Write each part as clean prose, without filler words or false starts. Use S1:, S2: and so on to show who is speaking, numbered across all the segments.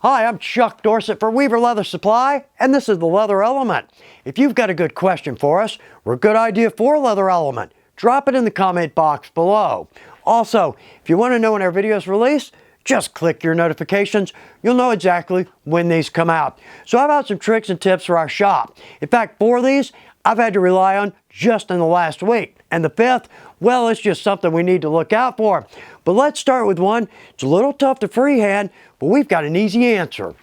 S1: Hi, I'm Chuck Dorsett for Weaver Leather Supply, and this is the Leather Element. If you've got a good question for us or a good idea for a Leather Element, drop it in the comment box below. Also, if you want to know when our videos release, just click your notifications. You'll know exactly when these come out. So how about some tricks and tips for our shop? In fact, 4 of these I've had to rely on just in the last week. And the 5th, well, it's just something we need to look out for. But let's start with one. It's a little tough to freehand, but we've got an easy answer.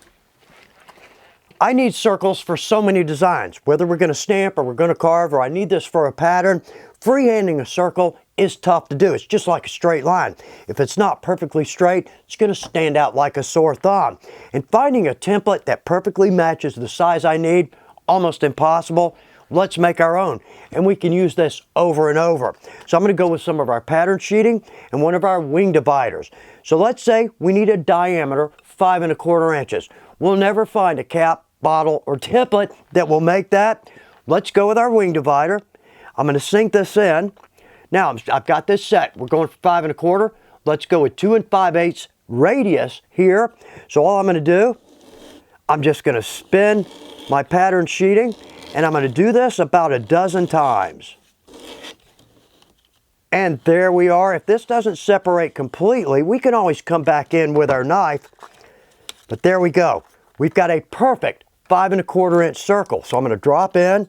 S1: I need circles for so many designs, whether we're going to stamp or we're going to carve, or I need this for a pattern. Freehanding a circle is tough to do. It's just like a straight line. If it's not perfectly straight, it's going to stand out like a sore thumb. And finding a template that perfectly matches the size I need, almost impossible. Let's make our own, and we can use this over and over. So I'm going to go with some of our pattern sheeting and one of our wing dividers. So let's say we need a diameter 5 1/4 inches. We'll never find a cap, bottle, or template that will make that. Let's go with our wing divider. I'm going to sink this in. Now I've got this set. We're going for 5 1/4. Let's go with 2 5/8 radius here. So all I'm going to do, I'm just going to spin my pattern sheeting, and I'm going to do this about a dozen times. And there we are. If this doesn't separate completely, we can always come back in with our knife. But there we go. We've got a perfect 5 1/4 inch circle. So I'm going to drop in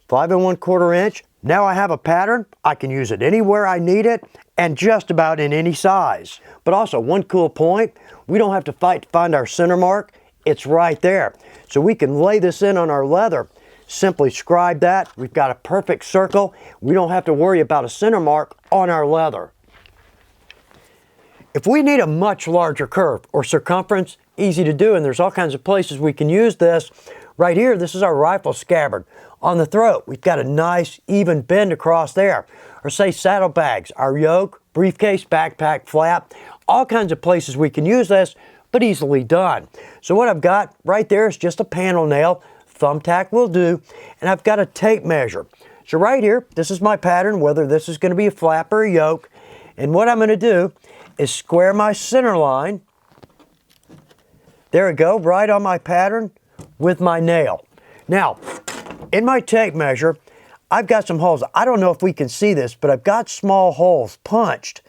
S1: 5 1/4 inch. Now I have a pattern. I can use it anywhere I need it and just about in any size. But also one cool point, we don't have to fight to find our center mark. It's right there. So we can lay this in on our leather. Simply scribe that. We've got a perfect circle. We don't have to worry about a center mark on our leather. If we need a much larger curve or circumference, easy to do, and there's all kinds of places we can use this. Right here, this is our rifle scabbard. On the throat, we've got a nice even bend across there. Or say saddlebags, our yoke, briefcase, backpack, flap, all kinds of places we can use this, but easily done. So what I've got right there is just a panel nail. Thumbtack will do, and I've got a tape measure. So right here, this is my pattern, whether this is going to be a flap or a yoke. And what I'm going to do is square my center line. There we go, right on my pattern with my nail. Now, in my tape measure, I've got some holes. I don't know if we can see this, but I've got small holes punched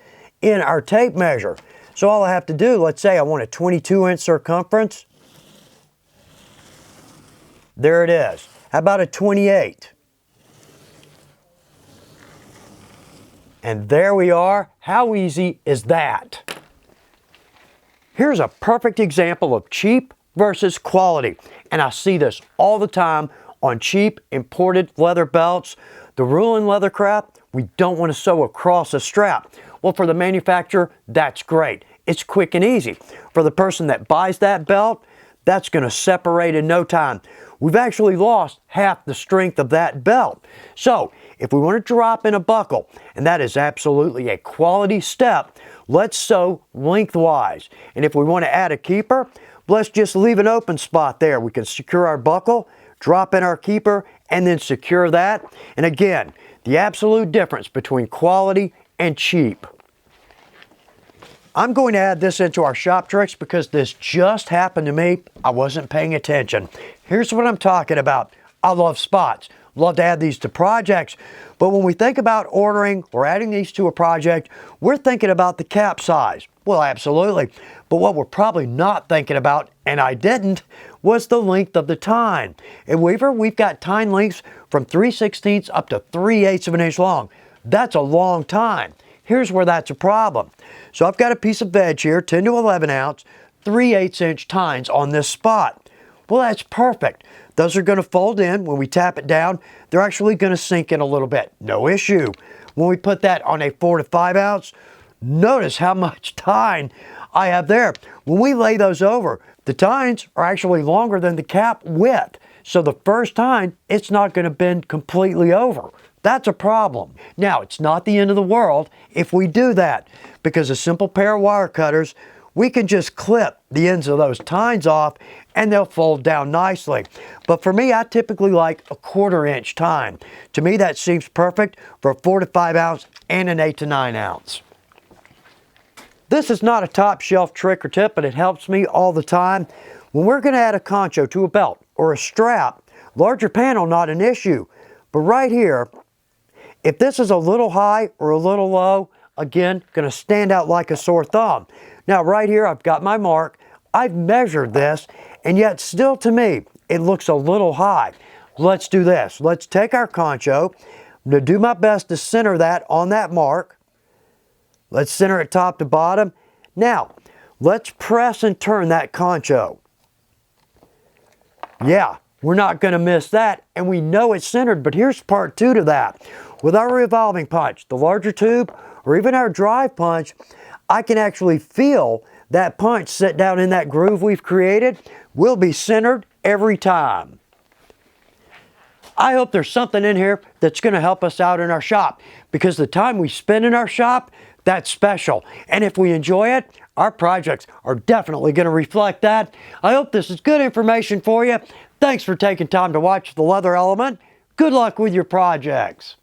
S1: in our tape measure. So all I have to do, let's say I want a 22-inch circumference. There it is. How about a 28? And there we are. How easy is that? Here's a perfect example of cheap versus quality. And I see this all the time on cheap imported leather belts. The rule in Leathercraft, we don't want to sew across a strap. Well, for the manufacturer, that's great. It's quick and easy. For the person that buys that belt, that's going to separate in no time. We've actually lost half the strength of that belt. So if we want to drop in a buckle, and that is absolutely a quality step, let's sew lengthwise. And if we want to add a keeper, let's just leave an open spot there. We can secure our buckle, drop in our keeper, and then secure that. And again, the absolute difference between quality and cheap. I'm going to add this into our shop tricks because this just happened to me. I wasn't paying attention. Here's what I'm talking about. I love spots. Love to add these to projects. But when we think about ordering or adding these to a project, we're thinking about the cap size. Well, absolutely. But what we're probably not thinking about, and I didn't, was the length of the tine. At Weaver, we've got tine lengths from 3/16 up to 3/8 of an inch long. That's a long tine. Here's where that's a problem. So I've got a piece of veg here, 10 to 11 ounce, 3/8 inch tines on this spot. Well, that's perfect. Those are going to fold in. When we tap it down, they're actually going to sink in a little bit. No issue. When we put that on a 4 to 5 ounce, notice how much tine I have there. When we lay those over, the tines are actually longer than the cap width. So the first tine, it's not going to bend completely over. That's a problem. Now, it's not the end of the world if we do that, because a simple pair of wire cutters, we can just clip the ends of those tines off and they'll fold down nicely. But for me, I typically like a 1/4 inch tine. To me, that seems perfect for a 4 to 5 ounce and an 8 to 9 ounce. This is not a top shelf trick or tip, but it helps me all the time. When we're going to add a concho to a belt or a strap, larger panel not an issue. But right here, if this is a little high or a little low, again, going to stand out like a sore thumb. Now right here, I've got my mark. I've measured this, and yet still to me, it looks a little high. Let's do this. Let's take our concho. I'm going to do my best to center that on that mark. Let's center it top to bottom. Now, let's press and turn that concho. Yeah, we're not going to miss that, and we know it's centered, but here's part 2 to that. With our revolving punch, the larger tube, or even our drive punch, I can actually feel that punch sit down in that groove we've created. Will be centered every time. I hope there's something in here that's going to help us out in our shop, because the time we spend in our shop, that's special. And if we enjoy it, our projects are definitely going to reflect that. I hope this is good information for you. Thanks for taking time to watch The Leather Element. Good luck with your projects.